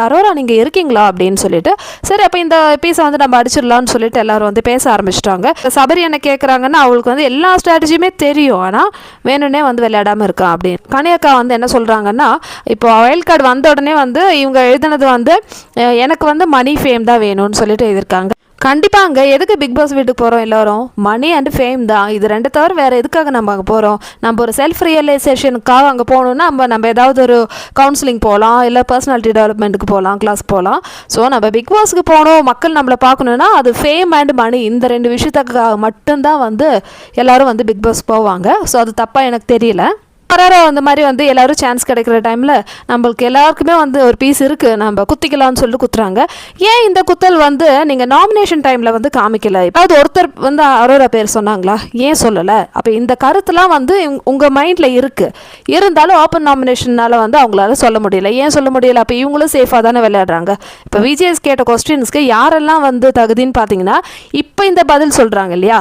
அரோரா நீங்கள் இருக்கீங்களா அப்படின்னு சொல்லிட்டு, சரி அப்போ இந்த பீஸை வந்து நம்ம அடிச்சிடலாம்னு சொல்லிட்டு எல்லாரும் வந்து பேச ஆரம்பிச்சிட்டாங்க. சபரி என்ன கேட்குறாங்கன்னா, அவளுக்கு வந்து எல்லா ஸ்ட்ராட்டஜியுமே தெரியும், ஆனால் வேணும்னே வந்து விளையாடாமல் இருக்கான் அப்படின்னு. கனியக்கா வந்து என்ன சொல்கிறாங்கன்னா, இப்போ வயல் கார்டு வந்த உடனே வந்து இவங்க எழுதினது வந்து எனக்கு வந்து மணி ஃபேம் தான் வேணும்னு சொல்லிட்டு எழுதியிருக்காங்க. கண்டிப்பாங்க, எதுக்கு பிக் பாஸ் வீட்டுக்கு போகிறோம் எல்லோரும்? மணி அண்ட் ஃபேம் தான். இது ரெண்டு தவிர வேறு எதுக்காக நம்ம அங்கே போகிறோம்? நம்ம ஒரு செல்ஃப் ரியலைசேஷனுக்காக அங்கே போகணுன்னா நம்ம ஏதாவது ஒரு கவுன்சிலிங் போகலாம், இல்லை பர்சனாலிட்டி டெவலப்மெண்ட்டுக்கு போகலாம், கிளாஸ் போகலாம். ஸோ நம்ம பிக் பாஸ்க்கு போகணும், மக்கள் நம்மளை பார்க்கணுன்னா அது ஃபேம் அண்ட் மணி, இந்த ரெண்டு விஷயத்துக்காக மட்டும்தான் வந்து எல்லோரும் வந்து பிக் பாஸ் போவாங்க. ஸோ அது தப்பாக எனக்கு தெரியல. அரோரா அந்த மாதிரி வந்து எல்லாரும் சான்ஸ் கிடைக்கிற டைமில் நம்மளுக்கு எல்லாருக்குமே வந்து ஒரு பீஸ் இருக்குது, நம்ம குத்திக்கலாம்னு சொல்லிட்டு குத்துறாங்க. ஏன் இந்த குத்தல் வந்து நீங்கள் நாமினேஷன் டைமில் வந்து காமிக்கல? அதாவது ஒருத்தர் வந்து அரோரா பேர் சொன்னாங்களா, ஏன் சொல்லலை? அப்போ இந்த கருத்துலாம் வந்து உங்கள் மைண்டில் இருக்குது, இருந்தாலும் ஓப்பன் நாமினேஷனால் வந்து அவங்களால சொல்ல முடியல. ஏன் சொல்ல முடியல? அப்போ இவங்களும் சேஃபாக தானே விளையாடுறாங்க. இப்போ விஜேஎஸ் கேட்ட கொஸ்டின்ஸ்க்கு யாரெல்லாம் வந்து தகுதின்னு பார்த்தீங்கன்னா இப்போ இந்த பதில் சொல்கிறாங்க இல்லையா?